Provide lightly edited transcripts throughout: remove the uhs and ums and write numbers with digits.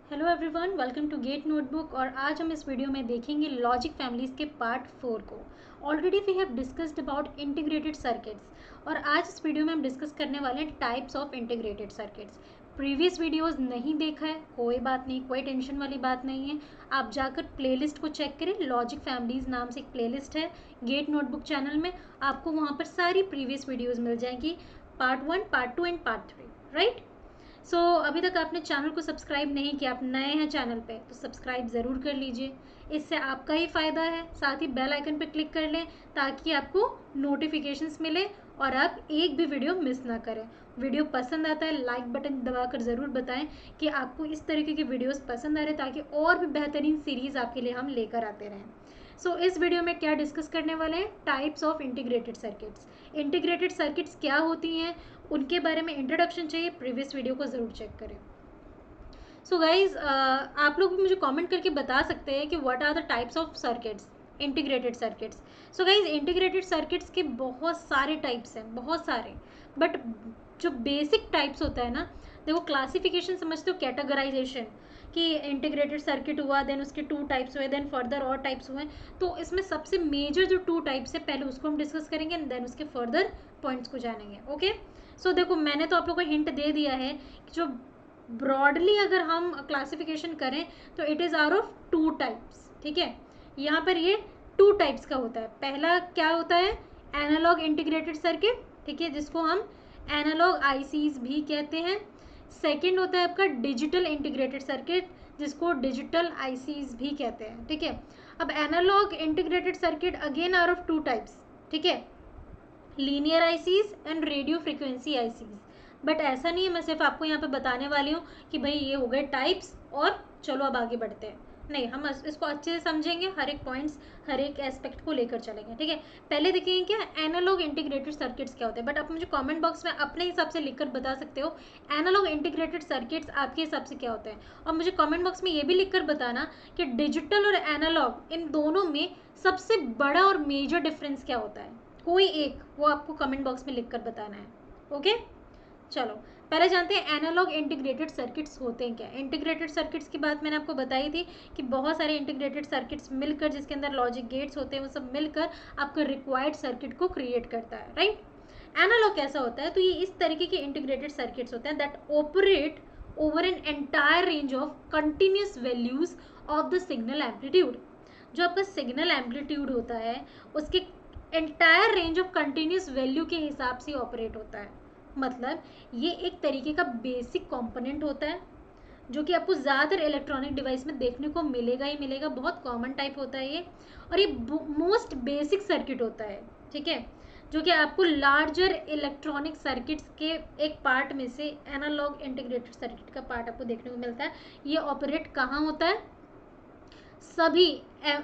Hello everyone, welcome to gate notebook. और आज हम इस वीडियो में देखेंगे लॉजिक फैमिलीज के पार्ट 4 को। Already we have discussed about integrated circuits और आज इस वीडियो में हम डिस्कस करने वाले हैं types of integrated circuits. Previous videos नहीं देखा है कोई बात नहीं, कोई टेंशन वाली बात नहीं है। आप जाकर प्लेलिस्ट को चेक करें, लॉजिक फैमिलीज नाम से एक प्लेलिस्ट है गेट नोटबुक चैनल में। आपको वहाँ पर सारी प्रीवियस वीडियोज़ मिल जाएंगी, part 1, part 2 and part 3, right. अभी तक आपने चैनल को सब्सक्राइब नहीं किया, आप नए हैं चैनल पे, तो सब्सक्राइब ज़रूर कर लीजिए, इससे आपका ही फ़ायदा है। साथ ही बेल आइकन पे क्लिक कर लें ताकि आपको नोटिफिकेशंस मिले और आप एक भी वीडियो मिस ना करें। वीडियो पसंद आता है लाइक बटन दबाकर ज़रूर बताएं कि आपको इस तरीके की वीडियोस पसंद आ रहे, ताकि और भी बेहतरीन सीरीज़ आपके लिए हम लेकर आते रहें। इस वीडियो में क्या डिस्कस करने वाले हैं, types of integrated circuits. Integrated circuits क्या होती हैं उनके बारे में इंट्रोडक्शन चाहिए, प्रीवियस वीडियो को ज़रूर चेक करें। गाइज, आप लोग भी मुझे कमेंट करके बता सकते हैं कि what are the types of circuits, integrated circuits. Guys, integrated circuits के बहुत सारे टाइप्स हैं, बहुत सारे। बट जो बेसिक टाइप्स होता है ना, देखो क्लासिफिकेशन समझते हो, कैटेगराइजेशन कि इंटीग्रेटेड सर्किट हुआ, देन उसके 2 टाइप्स हुए, देन फर्दर और टाइप्स हुए। तो इसमें सबसे मेजर जो 2 टाइप्स है, पहले उसको हम डिस्कस करेंगे एंड देन उसके फर्दर पॉइंट्स को जानेंगे। ओके, देखो मैंने तो आप लोग को हिंट दे दिया है कि जो ब्रॉडली अगर हम क्लासिफिकेशन करें तो it is are of 2 types. ठीक है, यहाँ पर ये 2 टाइप्स का होता है। पहला क्या होता है, एनालॉग इंटीग्रेटेड सर्किट, ठीक है, जिसको हम एनालॉग आईसीज भी कहते हैं। सेकंड होता है आपका डिजिटल इंटीग्रेटेड सर्किट, जिसको डिजिटल आईसीज भी कहते हैं। ठीक है, अब analog integrated circuit again are of 2 types, ठीक है, linear ICs and radio frequency ICs. But ऐसा नहीं है मैं सिर्फ आपको यहाँ पे बताने वाली हूँ कि भाई ये हो गए टाइप्स और चलो अब आगे बढ़ते हैं। नहीं, हम इसको अच्छे से समझेंगे, हर एक पॉइंट्स, हर एक एस्पेक्ट को लेकर चलेंगे। ठीक है, पहले देखेंगे क्या एनालॉग इंटीग्रेटेड सर्किट्स क्या होते हैं। बट आप मुझे कमेंट बॉक्स में अपने हिसाब से लिखकर बता सकते हो एनालॉग इंटीग्रेटेड सर्किट्स आपके हिसाब से क्या होते हैं। और मुझे कमेंट बॉक्स में ये भी लिखकर बताना कि डिजिटल और एनालॉग इन दोनों में सबसे बड़ा और मेजर डिफरेंस क्या होता है। कोई एक, वो आपको कमेंट बॉक्स में लिखकर बताना है। ओके, चलो पहले जानते हैं एनालॉग इंटीग्रेटेड सर्किट्स होते हैं क्या। इंटीग्रेटेड सर्किट्स की बात मैंने आपको बताई थी कि बहुत सारे इंटीग्रेटेड सर्किट्स मिलकर, जिसके अंदर लॉजिक गेट्स होते हैं, वो सब मिलकर आपका रिक्वायर्ड सर्किट को क्रिएट करता है, राइट। एनालॉग कैसा होता है, तो ये इस तरीके के इंटीग्रेटेड सर्किट्स होते हैं that operate over an entire range of continuous values of the signal amplitude. जो आपका सिग्नल एम्पलीट्यूड होता है उसके entire range of continuous value के हिसाब से ऑपरेट होता है। मतलब ये एक तरीके का बेसिक कंपोनेंट होता है जो कि आपको ज़्यादातर इलेक्ट्रॉनिक डिवाइस में देखने को मिलेगा ही मिलेगा, बहुत कॉमन टाइप होता है ये, और ये मोस्ट बेसिक सर्किट होता है। ठीक है, जो कि आपको लार्जर इलेक्ट्रॉनिक सर्किट्स के एक पार्ट में से एनालॉग इंटीग्रेटेड सर्किट का पार्ट आपको देखने को मिलता है। ये ऑपरेट कहाँ होता है, सभी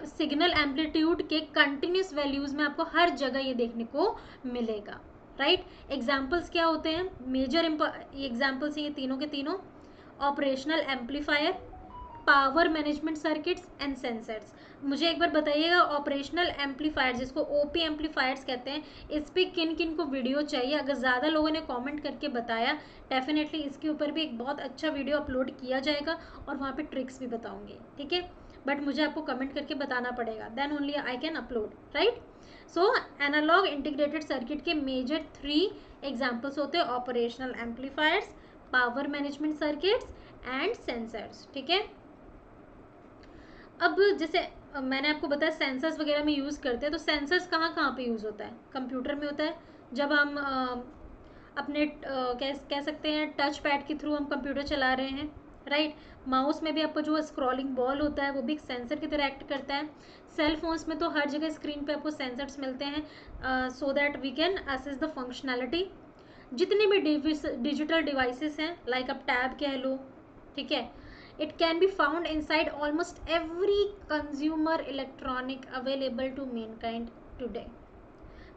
सिग्नल एम्पलीट्यूड के कंटिन्यूस वैल्यूज में आपको हर जगह ये देखने को मिलेगा, राइट। एग्जाम्पल्स क्या होते हैं, मेजर एग्जाम्पल्स ये तीनों के तीनों, operational amplifier, power management circuits and sensors. मुझे एक बार बताइएगा ऑपरेशनल एम्पलीफायर, जिसको ओपी एम्पलीफायर्स कहते हैं, इस पर किन किन को वीडियो चाहिए। अगर ज़्यादा लोगों ने कमेंट करके बताया, डेफिनेटली इसके ऊपर भी एक बहुत अच्छा वीडियो अपलोड किया जाएगा और वहाँ पे ट्रिक्स भी बताऊंगी। ठीक है, बट मुझे आपको कमेंट करके बताना पड़ेगा, then only I can upload, right. Analog integrated circuit के मेजर 3 एग्जाम्पल्स होते हैं, operational amplifiers, power management circuits and sensors. ठीक है, अब जैसे मैंने आपको बताया सेंसर्स वगैरह में यूज़ करते हैं, तो सेंसर्स कहाँ कहाँ पे यूज़ होता है, कंप्यूटर में होता है, जब हम अपने कह सकते हैं टच पैड के थ्रू हम कंप्यूटर चला रहे हैं, राइट। माउस में भी आपको जो स्क्रॉलिंग बॉल होता है वो भी एक सेंसर की तरह एक्ट करता है। सेल फोन्स में तो हर जगह स्क्रीन पे आपको सेंसर्स मिलते हैं so that we can assess the functionality. जितने भी डिजिटल डिवाइसेस हैं, लाइक आप टैब कह लो, ठीक है, it can be found inside almost every consumer electronic available to mankind today.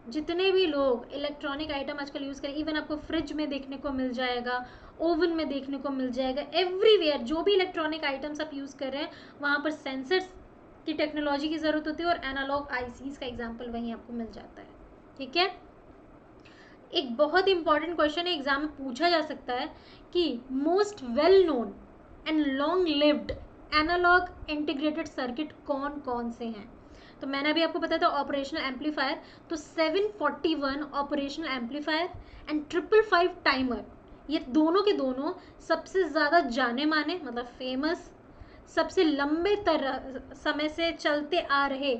जितने भी लोग इलेक्ट्रॉनिक आइटम आजकल यूज़ करें, इवन आपको फ्रिज में देखने को मिल जाएगा, ओवन में देखने को मिल जाएगा, एवरीवेयर जो भी इलेक्ट्रॉनिक आइटम्स आप यूज़ कर रहे हैं वहाँ पर सेंसर्स की टेक्नोलॉजी की ज़रूरत होती है, और एनालॉग आईसीज का एग्जाम्पल वहीं आपको मिल जाता है। ठीक है, एक बहुत इंपॉर्टेंट क्वेश्चन है, एग्जाम में पूछा जा सकता है कि most well known and long lived analog integrated circuit कौन कौन से हैं? तो मैंने अभी आपको बताया था ऑपरेशनल एम्पलीफायर, तो 741 ऑपरेशनल एम्पलीफायर एंड 555 टाइमर, ये दोनों के दोनों सबसे ज़्यादा जाने माने मतलब फेमस, सबसे लंबे समय से चलते आ रहे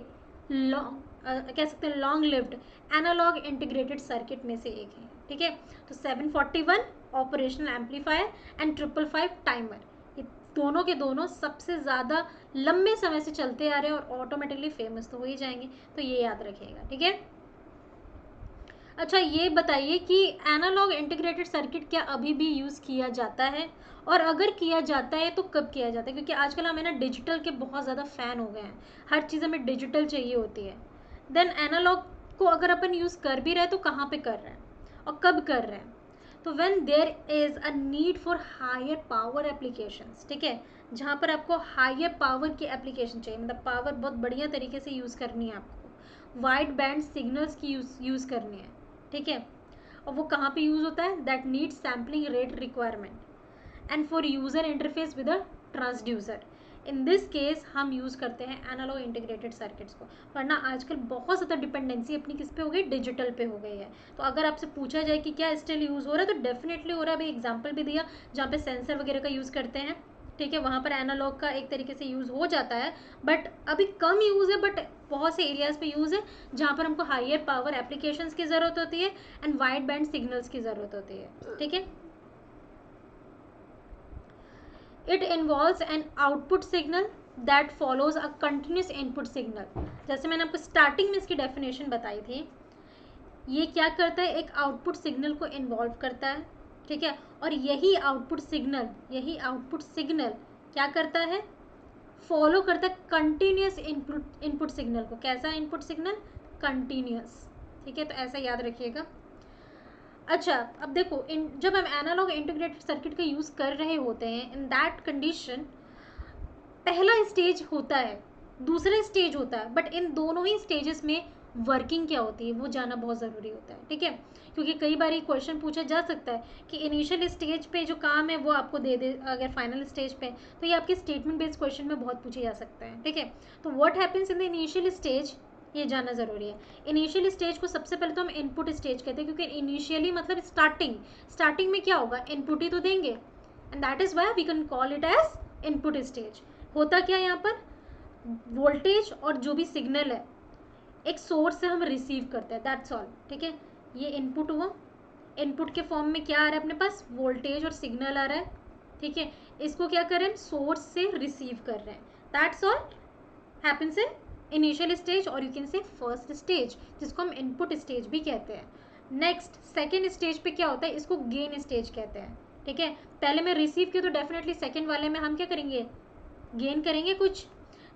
लॉन्ग कह सकते हैं long lived analog integrated circuit में से एक है। ठीक है, तो 741 ऑपरेशनल एम्पलीफायर एंड 555 टाइमर, ये दोनों के दोनों सबसे ज़्यादा लंबे समय से चलते आ रहे हैं और ऑटोमेटिकली फेमस तो हो ही जाएंगे, तो ये याद रखिएगा। ठीक है, अच्छा ये बताइए कि एनालॉग इंटीग्रेटेड सर्किट क्या अभी भी यूज़ किया जाता है, और अगर किया जाता है तो कब किया जाता है? क्योंकि आजकल हमें ना डिजिटल के बहुत ज़्यादा फ़ैन हो गए हैं, हर चीज़ हमें डिजिटल चाहिए होती है। देन एनालॉग को अगर अपन यूज़ कर भी रहे हैं तो कहाँ पे कर रहे हैं और कब कर रहे हैं? तो when there is a need for higher power applications, ठीक है, जहाँ पर आपको हायर पावर की एप्लीकेशन चाहिए, मतलब पावर बहुत बढ़िया तरीके से यूज़ करनी है आपको, वाइड बैंड सिग्नल्स की यूज़ करनी है। ठीक है, और वो कहाँ पे यूज़ होता है? That need sampling rate requirement and for user interface with a transducer. In this case हम यूज़ करते हैं एनालॉग इंटीग्रेटेड सर्किट्स को, वरना आजकल बहुत ज़्यादा डिपेंडेंसी अपनी किस पे हो गई? डिजिटल पे हो गई है। तो अगर आपसे पूछा जाए कि क्या स्टिल यूज़ हो रहा है, तो डेफिनेटली हो रहा है। अभी एग्जाम्पल भी दिया जहाँ पे सेंसर वगैरह का यूज़ करते हैं। ठीक है, वहाँ पर एनालॉग का एक तरीके से यूज़ हो जाता है, बट अभी कम यूज़ है, बट बहुत से एरियाज़ पे यूज़ है जहाँ पर हमको हायर पावर एप्लीकेशंस की ज़रूरत होती है एंड वाइड बैंड सिग्नल्स की ज़रूरत होती है। ठीक है, it involves an output signal that follows a continuous input signal. जैसे मैंने आपको स्टार्टिंग में इसकी डेफिनेशन बताई थी, ये क्या करता है? एक आउटपुट सिग्नल को इन्वॉल्व करता है। ठीक है, और यही आउटपुट सिग्नल क्या करता है? फॉलो करता है कंटिन्यूस इनपुट सिग्नल को। कैसा इनपुट सिग्नल? कंटिन्यूस। ठीक है, तो ऐसा याद रखिएगा। अच्छा, अब देखो जब हम एनालॉग इंटीग्रेटेड सर्किट का यूज़ कर रहे होते हैं, इन दैट कंडीशन पहला स्टेज होता है, दूसरा स्टेज होता है, बट इन दोनों ही स्टेजेस में वर्किंग क्या होती है वो जानना बहुत ज़रूरी होता है। ठीक है, क्योंकि कई बार ये क्वेश्चन पूछा जा सकता है कि इनिशियल स्टेज पे जो काम है वो आपको दे दे अगर फाइनल स्टेज पे, तो ये आपके स्टेटमेंट बेस्ड क्वेश्चन में बहुत पूछे जा सकता है। ठीक है, तो what happens in the initial stage, ये जानना ज़रूरी है। इनिशियल स्टेज को सबसे पहले तो हम इनपुट स्टेज कहते हैं, क्योंकि इनिशियली मतलब स्टार्टिंग में क्या होगा? इनपुट ही तो देंगे, and that is why we can call it as input stage. होता क्या है यहाँ पर? वोल्टेज और जो भी सिग्नल है एक सोर्स से हम रिसीव करते हैं, दैट्स ऑल। ठीक है, ये इनपुट हुआ, इनपुट के फॉर्म में क्या आ रहा है अपने पास? वोल्टेज और सिग्नल आ रहा है। ठीक है, इसको क्या करें? सोर्स से रिसीव कर रहे हैं, that's all happens in initial stage, और you can say first stage, जिसको हम इनपुट स्टेज भी कहते हैं। नेक्स्ट सेकेंड स्टेज पे क्या होता है? इसको गेन स्टेज कहते हैं। ठीक है, पहले मैं रिसीव किया तो डेफिनेटली सेकेंड वाले में हम क्या करेंगे? गेन करेंगे कुछ।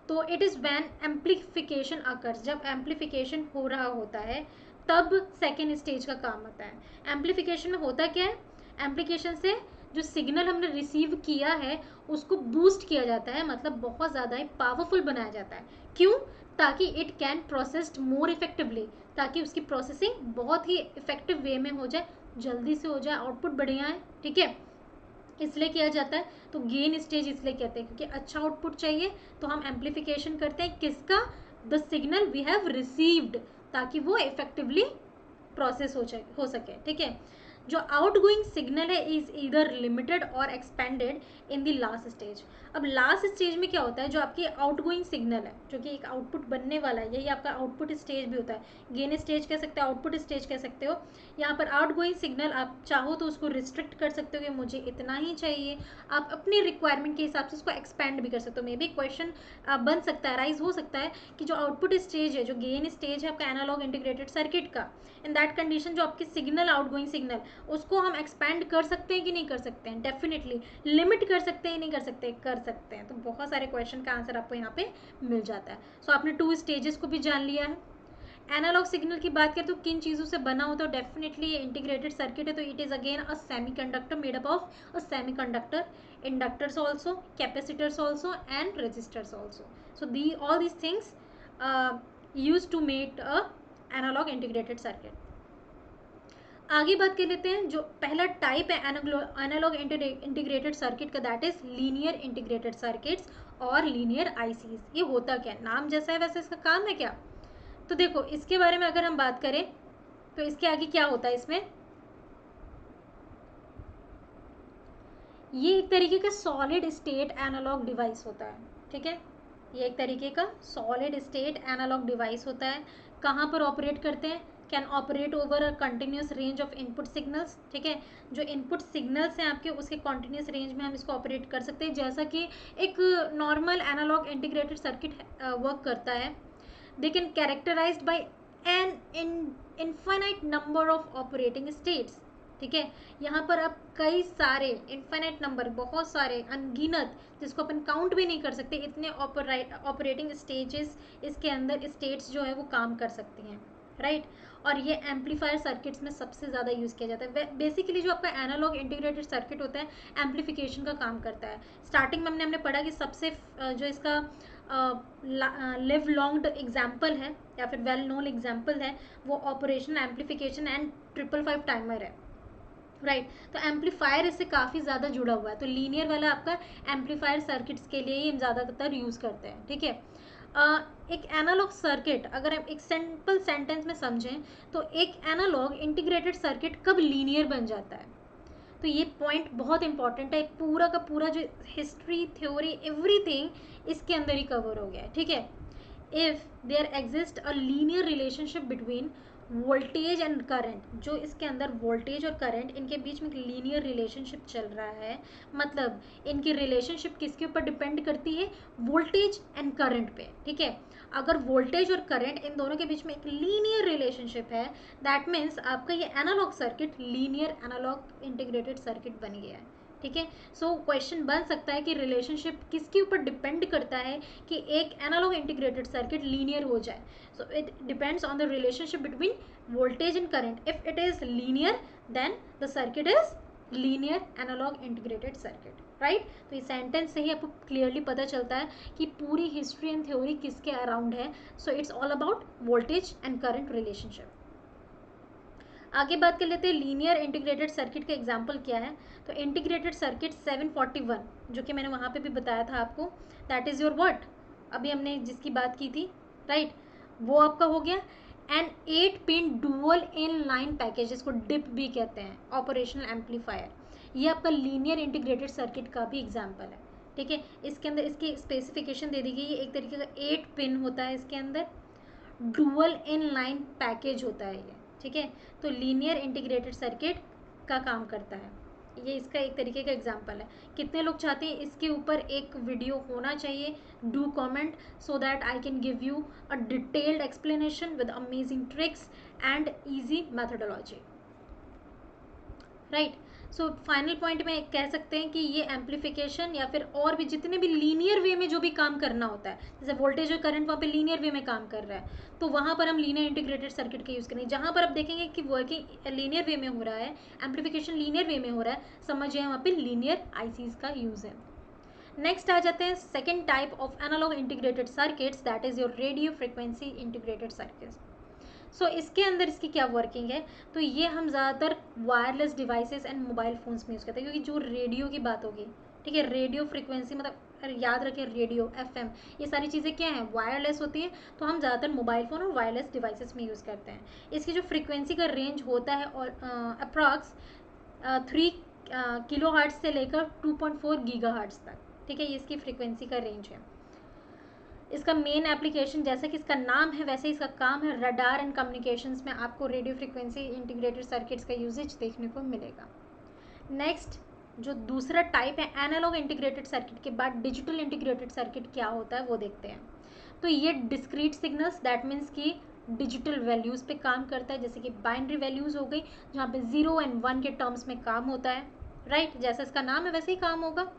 तो it is van amplification occurs, जब एम्प्लीफिकेशन हो रहा होता है तब सेकेंड स्टेज का काम होता है। एम्प्लीफिकेशन में होता क्या है? एम्प्लीकेशन से जो सिग्नल हमने रिसीव किया है उसको बूस्ट किया जाता है, मतलब बहुत ज़्यादा पावरफुल बनाया जाता है। क्यों? ताकि it can processed more effectively, ताकि उसकी प्रोसेसिंग बहुत ही इफेक्टिव वे में हो जाए, जल्दी से हो जाए, आउटपुट बढ़िया है। ठीक है, इसलिए किया जाता है। तो गेन स्टेज इसलिए कहते हैं क्योंकि अच्छा आउटपुट चाहिए, तो हम एम्प्लीफिकेशन करते हैं किसका? The signal we have received, ताकि वो इफेक्टिवली प्रोसेस हो सके। ठीक है, जो आउटगोइंग सिग्नल है इज इधर लिमिटेड और expanded in the last stage. अब लास्ट स्टेज में क्या होता है? जो आपकी आउटगोइंग सिग्नल है, जो कि एक आउटपुट बनने वाला है, यही आपका आउटपुट स्टेज भी होता है। गेन स्टेज कह सकते हो, आउटपुट स्टेज कह सकते हो। यहाँ पर आउटगोइंग सिग्नल आप चाहो तो उसको रिस्ट्रिक्ट कर सकते हो कि मुझे इतना ही चाहिए, आप अपनी रिक्वायरमेंट के हिसाब से उसको एक्सपेंड भी कर सकते हो। मे बी क्वेश्चन बन सकता है, राइज हो सकता है कि जो आउटपुट स्टेज है, जो गेन स्टेज है आपका एनालॉग इंटीग्रेटेड सर्किट का, इन दैट कंडीशन जो आपकी सिग्नल आउटगोइंग सिग्नल उसको हम एक्सपेंड कर सकते हैं कि नहीं कर सकते हैं? डेफिनेटली। लिमिट कर सकते हैं नहीं कर सकते? कर सकते हैं। तो बहुत सारे क्वेश्चन का आंसर आपको यहाँ पे मिल जाता है। सो आपने 2 स्टेजेस को भी जान लिया है। एनालॉग सिग्नल की बात करें तो किन चीज़ों से बना होता है? डेफिनेटली ये इंटीग्रेटेड सर्किट है, तो it is again a semiconductor made up of a semiconductor, inductors also, capacitors also and resistors also. So all these things use to make a analog integrated circuit. आगे बात कर लेते हैं, जो पहला टाइप है एनालॉग इंटीग्रेटेड सर्किट का, that is linear integrated circuits और लीनियर आईसीज। ये होता क्या है, नाम जैसा है वैसे इसका काम है क्या? तो देखो इसके बारे में अगर हम बात करें तो इसके आगे क्या होता है, इसमें ये एक तरीके का सॉलिड स्टेट एनालॉग डिवाइस होता है, ठीक है। ये एक तरीके का सॉलिड स्टेट एनालॉग डिवाइस होता है। कहाँ पर ऑपरेट करते हैं? Can operate over a continuous range of input signals, ठीक है। जो इनपुट सिग्नल्स हैं आपके, उसके कंटिन्यूस रेंज में हम इसको ऑपरेट कर सकते हैं, जैसा कि एक normal analog integrated circuit work करता है। They can characterized by an infinite number of operating states, ठीक है। यहाँ पर आप कई सारे इनफाइनाइट नंबर, बहुत सारे अनगिनत, जिसको अपन काउंट भी नहीं कर सकते, इतने ऑपरेटिंग स्टेजेस इसके अंदर, स्टेट्स जो है वो काम कर सकती हैं, राइट। और ये एम्पलीफायर सर्किट्स में सबसे ज़्यादा यूज़ किया जाता है। बेसिकली जो आपका एनालॉग इंटीग्रेटेड सर्किट होता है, एम्पलीफिकेशन का काम करता है। स्टार्टिंग में हमने पढ़ा कि सबसे जो इसका लिव लॉन्ग्ड एग्जाम्पल है या फिर वेल नोन एग्जाम्पल है, वो ऑपरेशनल एम्पलीफिकेशन एंड 555 टाइमर है, राइट। तो एम्पलीफायर इससे काफ़ी ज़्यादा जुड़ा हुआ है, तो लीनियर वाला आपका एम्पलीफायर सर्किट्स के लिए ही हम ज़्यादातर यूज़ करते हैं, ठीक है। एक एनालॉग सर्किट अगर हम एक सिंपल सेंटेंस में समझें तो एक एनालॉग इंटीग्रेटेड सर्किट कब लीनियर बन जाता है, तो ये पॉइंट बहुत इंपॉर्टेंट है। पूरा का पूरा जो हिस्ट्री, थ्योरी, एवरीथिंग इसके अंदर ही कवर हो गया है, ठीक है। If there exist a linear relationship between voltage and current, जो इसके अंदर वोल्टेज और करंट, इनके बीच में एक लीनियर रिलेशनशिप चल रहा है, मतलब इनकी रिलेशनशिप किसके ऊपर डिपेंड करती है? वोल्टेज एंड करंट पे, ठीक है। अगर वोल्टेज और करंट इन दोनों के बीच में एक लीनियर रिलेशनशिप है, दैट मीन्स आपका ये analog circuit linear analog integrated circuit बन गया है, ठीक है। सो क्वेश्चन बन सकता है कि रिलेशनशिप किसके ऊपर डिपेंड करता है कि एक एनालॉग इंटीग्रेटेड सर्किट लीनियर हो जाए। So it depends on the relationship between voltage and current. If it is linear then the circuit is linear analog integrated circuit, right. तो इस सेंटेंस से ही आपको क्लियरली पता चलता है कि पूरी हिस्ट्री एंड थ्योरी किसके अराउंड है। So it's all about voltage and current relationship. आगे बात कर लेते हैं लीनियर इंटीग्रेटेड सर्किट का एग्जांपल क्या है। तो इंटीग्रेटेड सर्किट 741, जो कि मैंने वहाँ पे भी बताया था आपको, दैट इज़ योर व्हाट, अभी हमने जिसकी बात की थी, राइट, वो आपका हो गया an 8 pin dual in line package, जिसको डिप भी कहते हैं, ऑपरेशनल एम्पलीफायर। ये आपका लीनियर इंटीग्रेटेड सर्किट का भी एग्जाम्पल है, ठीक है। इसके अंदर इसकी स्पेसिफिकेशन दे दी गई है, एक तरीके का 8 पिन होता है इसके अंदर, डुअल इन लाइन पैकेज होता है ये, ठीक है। तो लीनियर इंटीग्रेटेड सर्किट का काम करता है, ये इसका एक तरीके का एग्जांपल है। कितने लोग चाहते हैं इसके ऊपर एक वीडियो होना चाहिए? Do comment so that I can give you a detailed explanation with amazing tricks and easy methodology, right. So final point में कह सकते हैं कि ये एम्पलीफिकेशन या फिर और भी जितने भी लीनियर वे में जो भी काम करना होता है, जैसे वोल्टेज और करंट वहाँ पे लीनियर वे में काम कर रहा है, तो वहाँ पर हम लीनियर इंटीग्रेटेड सर्किट का यूज़ करेंगे। जहाँ पर आप देखेंगे कि वर्किंग लीनियर वे में हो रहा है, एम्पलीफिकेशन लीनियर वे में हो रहा है, समझिए वहाँ पे लीनियर आईसीज का यूज़ है। नेक्स्ट आ जाते हैं second type of analog integrated circuits, that is your radio frequency integrated circuits. So इसके अंदर इसकी क्या वर्किंग है, तो ये हम ज़्यादातर wireless devices and mobile phones में यूज़ करते हैं, क्योंकि जो रेडियो की बात होगी, ठीक है, रेडियो फ्रिक्वेंसी मतलब याद रखें, रेडियो, एफएम, ये सारी चीज़ें क्या हैं, वायरलेस होती हैं, तो हम ज़्यादातर मोबाइल फ़ोन और वायरलेस डिवाइसेस में यूज़ करते हैं। इसकी जो फ्रिक्वेंसी का रेंज होता है और अप्रॉक्स 3 किलो हर्ट्ज से लेकर 2.4 गीगा हर्ट्ज तक, ठीक है, ये इसकी फ्रिक्वेंसी का रेंज है। इसका मेन एप्लीकेशन, जैसा कि इसका नाम है वैसे इसका काम है, रडार एंड कम्युनिकेशंस में आपको रेडियो फ्रिक्वेंसी इंटीग्रेटेड सर्किट्स का यूजेज देखने को मिलेगा। नेक्स्ट जो दूसरा टाइप है एनालॉग इंटीग्रेटेड सर्किट के बाद डिजिटल इंटीग्रेटेड सर्किट क्या होता है वो देखते हैं। तो ये डिस्क्रीट सिग्नल्स, दैट मीन्स कि डिजिटल वैल्यूज़ पे काम करता है, जैसे कि बाइनरी वैल्यूज़ हो गई, जहाँ पे 0 एंड 1 के टर्म्स में काम होता है, राइट, जैसा इसका नाम है वैसे ही काम होगा।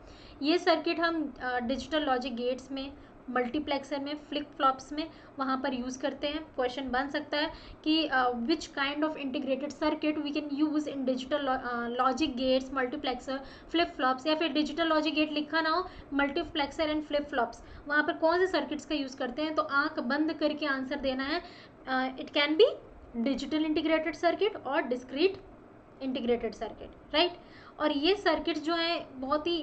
ये सर्किट हम डिजिटल लॉजिक गेट्स में, मल्टीप्लेक्सर में, फ्लिप फ्लॉप्स में, वहाँ पर यूज़ करते हैं। क्वेश्चन बन सकता है कि which kind of integrated circuit we can use in digital logic gates, multiplexer, flip flops, या फिर डिजिटल लॉजिक गेट लिखा ना हो, मल्टीप्लेक्सर एंड फ्लिप फ्लॉप्स, वहाँ पर कौन से सर्किट्स का यूज़ करते हैं, तो आंख बंद करके आंसर देना है। It can B digital integrated circuit और डिस्क्रीट इंटीग्रेटेड सर्किट, राइट। और ये सर्किट्स जो है बहुत ही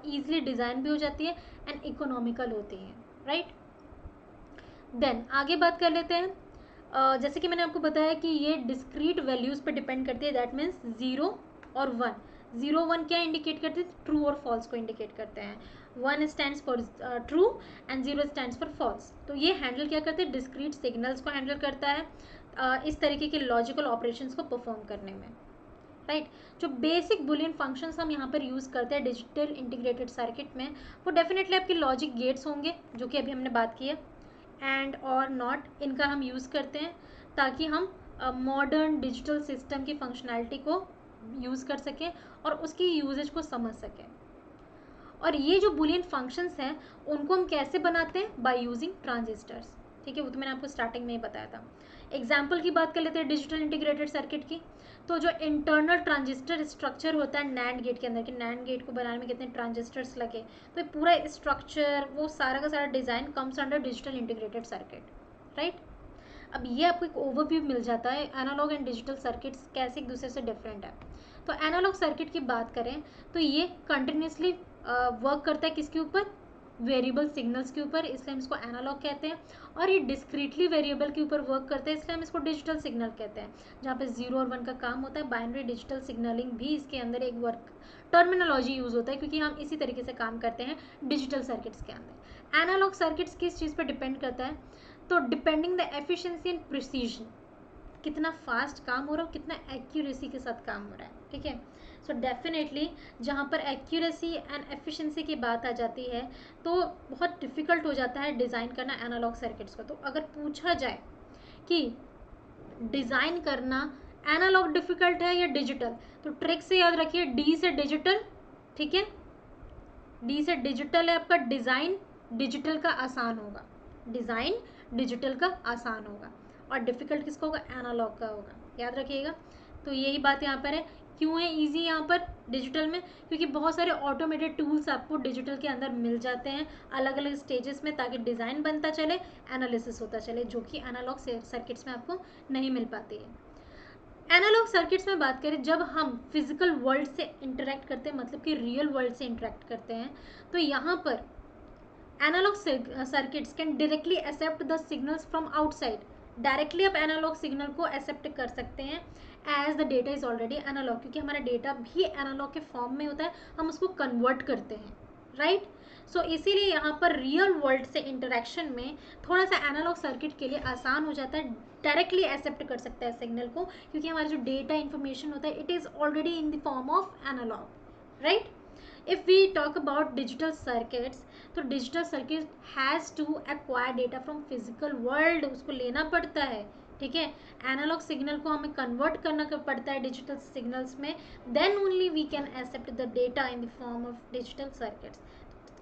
ईजिली डिज़ाइन भी हो जाती है एंड इकोनॉमिकल होती हैं, राइट। देन आगे बात कर लेते हैं। जैसे कि मैंने आपको बताया कि ये डिस्क्रीट वैल्यूज़ पे डिपेंड करती है, दैट मीन्स 0 और 1। 0 1 क्या इंडिकेट करते हैं? ट्रू और फॉल्स को इंडिकेट करते हैं। 1 stands for true and 0 stands for false. तो ये हैंडल क्या करते हैं? डिस्क्रीट सिग्नल्स को हैंडल करता है इस तरीके के लॉजिकल ऑपरेशंस को परफॉर्म करने में, राइट। जो बेसिक बुलियन फंक्शंस हम यहाँ पर यूज़ करते हैं डिजिटल इंटीग्रेटेड सर्किट में, वो डेफिनेटली आपके लॉजिक गेट्स होंगे, जो कि अभी हमने बात की है। एंड और नॉट, इनका हम यूज़ करते हैं ताकि हम मॉडर्न डिजिटल सिस्टम की फंक्शनैलिटी को यूज़ कर सकें और उसकी यूजेज को समझ सकें। और ये जो बुलियन फंक्शंस हैं उनको हम कैसे बनाते हैं? बाय यूजिंग ट्रांजिस्टर्स, ठीक है। वो तो मैंने आपको स्टार्टिंग में ही बताया था। एग्जाम्पल की बात कर लेते हैं डिजिटल इंटीग्रेटेड सर्किट की। तो जो इंटरनल ट्रांजिस्टर स्ट्रक्चर होता है नैंड गेट के अंदर, कि नैंड गेट को बनाने में कितने ट्रांजिस्टर्स लगे, तो पूरा स्ट्रक्चर, वो सारा का सारा design comes under digital integrated circuit, right. अब ये आपको एक ओवरव्यू मिल जाता है एनालॉग एंड डिजिटल सर्किट्स कैसे एक दूसरे से डिफरेंट है। तो एनालॉग सर्किट की बात करें तो ये कंटिन्यूसली वर्क करता है किसके ऊपर? वेरिएबल सिग्नल्स के ऊपर, इसलिए हम इसको एनालॉग कहते हैं। और ये डिस्क्रीटली वेरिएबल के ऊपर वर्क करते हैं, इसलिए हम इसको डिजिटल सिग्नल कहते हैं, जहाँ पे 0 और 1 का काम होता है। बाइनरी डिजिटल सिग्नलिंग भी इसके अंदर एक वर्क टर्मिनोलॉजी यूज़ होता है, क्योंकि हम इसी तरीके से काम करते हैं डिजिटल सर्किट्स के अंदर। एनालॉग सर्किट्स किस चीज़ पर डिपेंड करता है? तो depending the efficiency and precision, कितना फास्ट काम हो रहा है, कितना एक्यूरेसी के साथ काम हो रहा है, ठीक है। सो डेफिनेटली जहाँ पर एक्यूरेसी एंड एफिशिएंसी की बात आ जाती है तो बहुत डिफ़िकल्ट हो जाता है डिज़ाइन करना एनालॉग सर्किट्स को। तो अगर पूछा जाए कि डिज़ाइन करना एनालॉग डिफ़िकल्ट है या डिजिटल, तो ट्रिक से याद रखिए, डी से डिजिटल, ठीक है। डी से डिजिटल है आपका डिज़ाइन, डिजिटल का आसान होगा, डिज़ाइन डिजिटल का आसान होगा, और डिफ़िकल्ट किसका होगा? एनालॉग का होगा, याद रखिएगा। तो यही बात यहाँ पर है। क्यों है ईजी यहाँ पर डिजिटल में? क्योंकि बहुत सारे ऑटोमेटेड टूल्स आपको डिजिटल के अंदर मिल जाते हैं अलग अलग स्टेजेस में, ताकि डिज़ाइन बनता चले, एनालिसिस होता चले, जो कि एनालॉग सर्किट्स में आपको नहीं मिल पाती है। एनालॉग सर्किट्स में बात करें, जब हम फिजिकल वर्ल्ड से इंटरेक्ट करते हैं, मतलब कि रियल वर्ल्ड से इंटरेक्ट करते हैं, तो यहाँ पर analog circuits can directly accept the signals from outside. Directly आप एनालॉग सिग्नल को एक्सेप्ट कर सकते हैं as the data is already analog, क्योंकि हमारा डेटा भी एनालॉग के फॉर्म में होता है, हम उसको कन्वर्ट करते हैं, राइट। सो इसीलिए यहाँ पर रियल वर्ल्ड से इंटरेक्शन में थोड़ा सा एनालॉग सर्किट के लिए आसान हो जाता है, डायरेक्टली एक्सेप्ट कर सकता है सिग्नल को, क्योंकि हमारा जो डेटा इन्फॉर्मेशन होता है it is already in the form of analog, right. if we talk about digital circuits, तो digital circuit has to acquire data from physical world, उसको लेना पड़ता है, ठीक है। एनालॉग सिग्नल को हमें कन्वर्ट करना पड़ता है डिजिटल सिग्नल्स में, then only we can accept the data in the form of digital circuits.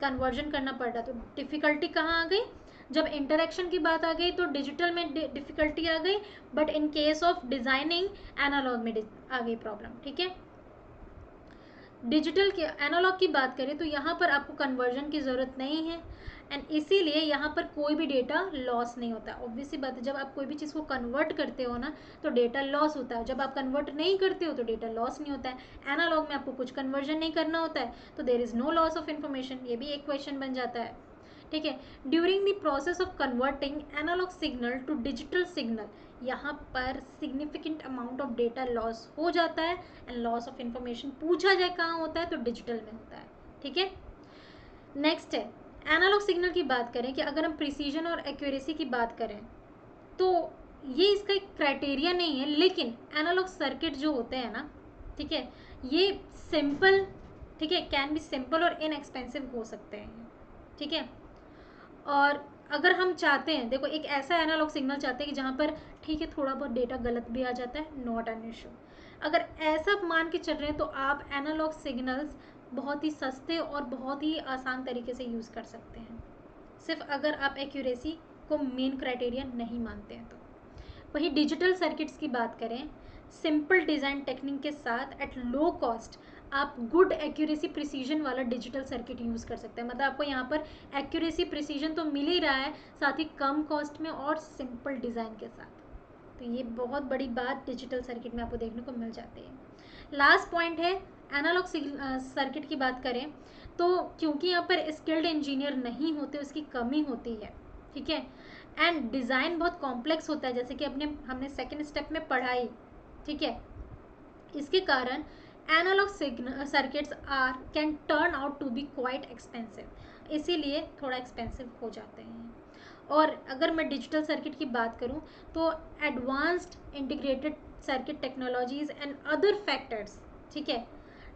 Conversion करना पड़ रहा, तो डिफ़िकल्टी कहाँ आ गई? जब इंटरेक्शन की बात आ गई तो डिजिटल में डिफ़िकल्टी आ गई, but in case of designing analog में आ गई प्रॉब्लम, ठीक है। डिजिटल के एनालॉग की बात करें तो यहाँ पर आपको कन्वर्जन की ज़रूरत नहीं है, एंड इसीलिए यहाँ पर कोई भी डेटा लॉस नहीं होता। ऑब्वियसली बात है, जब आप कोई भी चीज़ को कन्वर्ट करते हो ना तो डेटा लॉस होता है, जब आप कन्वर्ट नहीं करते हो तो डेटा लॉस नहीं होता है। एनालॉग में आपको कुछ कन्वर्जन नहीं करना होता है, तो there is no loss of information, ये भी एक क्वेश्चन बन जाता है, ठीक है। During the process of converting analog signal to digital signal, यहाँ पर significant amount of data loss हो जाता है, एंड लॉस ऑफ इन्फॉर्मेशन पूछा जाए कहाँ होता है तो डिजिटल में होता है, ठीक है। नेक्स्ट है एनालॉग सिग्नल की बात करें कि अगर हम प्रिसीजन और एक्यूरेसी की बात करें तो ये इसका एक क्राइटेरिया नहीं है, लेकिन एनालॉग सर्किट जो होते हैं ना, ठीक है, ये सिंपल, ठीक है, कैन बी सिंपल और इनएक्सपेंसिव हो सकते हैं, ठीक है। और अगर हम चाहते हैं, देखो एक ऐसा एनालॉग सिग्नल चाहते हैं कि जहाँ पर ठीक है थोड़ा बहुत डेटा गलत भी आ जाता है, नॉट एन इशू। अगर ऐसा मान के चल रहे हैं तो आप एनालॉग सिग्नल्स बहुत ही सस्ते और बहुत ही आसान तरीके से यूज़ कर सकते हैं, सिर्फ अगर आप एक्यूरेसी को मेन क्राइटेरिया नहीं मानते हैं तो। वही डिजिटल सर्किट्स की बात करें, सिंपल डिज़ाइन टेक्निक के साथ एट लो कॉस्ट आप गुड एक्यूरेसी प्रिसीजन वाला डिजिटल सर्किट यूज़ कर सकते हैं। मतलब आपको यहाँ पर एक्यूरेसी प्रिसीजन तो मिल ही रहा है, साथ ही कम कॉस्ट में और सिंपल डिज़ाइन के साथ। तो ये बहुत बड़ी बात डिजिटल सर्किट में आपको देखने को मिल जाती है। लास्ट पॉइंट है एनालॉग सर्किट की बात करें तो क्योंकि यहाँ पर स्किल्ड इंजीनियर नहीं होते, उसकी कमी होती है, ठीक है, एंड डिज़ाइन बहुत कॉम्प्लेक्स होता है, जैसे कि हमने सेकेंड स्टेप में पढ़ाई, ठीक है। इसके कारण analog circuits are can turn out to be quite expensive, इसीलिए थोड़ा एक्सपेंसिव हो जाते हैं। और अगर मैं डिजिटल सर्किट की बात करूं तो advanced integrated circuit technologies and other factors, ठीक है,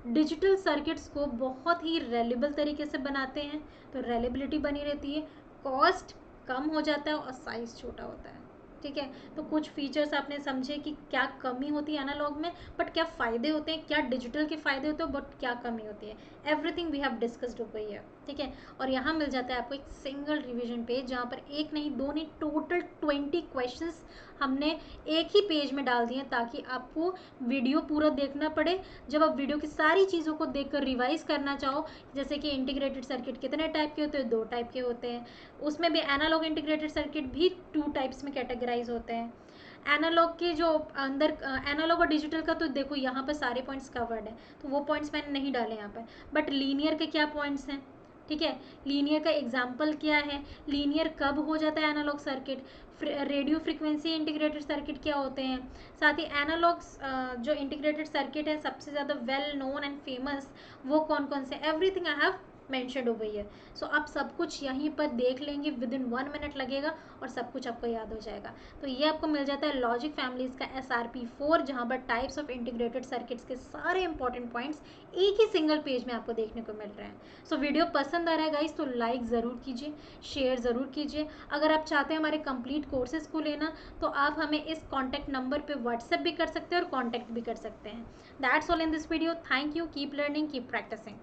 डिजिटल सर्किट्स को बहुत ही रेलेबल तरीके से बनाते हैं, तो रेलेबिलिटी बनी रहती है, कॉस्ट कम हो जाता है और साइज छोटा होता है, ठीक है। तो कुछ फीचर्स आपने समझे कि क्या कमी होती है एनालॉग में, बट क्या फ़ायदे होते हैं, क्या डिजिटल के फ़ायदे होते हैं, बट क्या कमी होती है, everything we have discussed over here, ठीक है। और यहाँ मिल जाता है आपको एक सिंगल रिवीजन पेज, जहाँ पर एक नहीं दो नहीं टोटल 20 क्वेश्चंस हमने एक ही पेज में डाल दिए, ताकि आपको वीडियो पूरा देखना पड़े। जब आप वीडियो की सारी चीज़ों को देखकर रिवाइज करना चाहो, जैसे कि इंटीग्रेटेड सर्किट कितने टाइप के होते हैं, 2 टाइप के होते हैं, उसमें भी एनालॉग इंटीग्रेटेड सर्किट भी 2 टाइप्स में कैटेगराइज होते हैं। एनालॉग के जो अंदर एनालॉग और डिजिटल का तो देखो यहाँ पर सारे पॉइंट्स कवर्ड है, तो वो पॉइंट्स मैंने नहीं डाले यहाँ पर, बट लीनियर के क्या पॉइंट्स हैं, ठीक है, लीनियर का एग्जाम्पल क्या है, लीनियर कब हो जाता है analog circuit, radio frequency integrated circuit क्या होते हैं, साथ ही एनालॉग जो इंटीग्रेटेड सर्किट है सबसे ज़्यादा वेल नोन एंड फेमस वो कौन कौन से, everything I have mentioned over here. So आप सब कुछ यहीं पर देख लेंगे, विद इन 1 मिनट लगेगा और सब कुछ आपको याद हो जाएगा। तो ये आपको मिल जाता है लॉजिक फैमिलीज़ का SRP4, जहाँ पर टाइप्स ऑफ इंटीग्रेटेड सर्किट्स के सारे इंपॉर्टेंट पॉइंट्स एक ही सिंगल पेज में आपको देखने को मिल रहे हैं। सो वीडियो पसंद आ रहा है गाइस तो लाइक ज़रूर कीजिए, शेयर ज़रूर कीजिए। अगर आप चाहते हैं हमारे कंप्लीट कोर्सेज को लेना तो आप हमें इस कॉन्टैक्ट नंबर पर व्हाट्सएप भी कर सकते हैं और कॉन्टैक्ट भी कर सकते हैं। That's all in this video, thank you, keep learning, keep practising.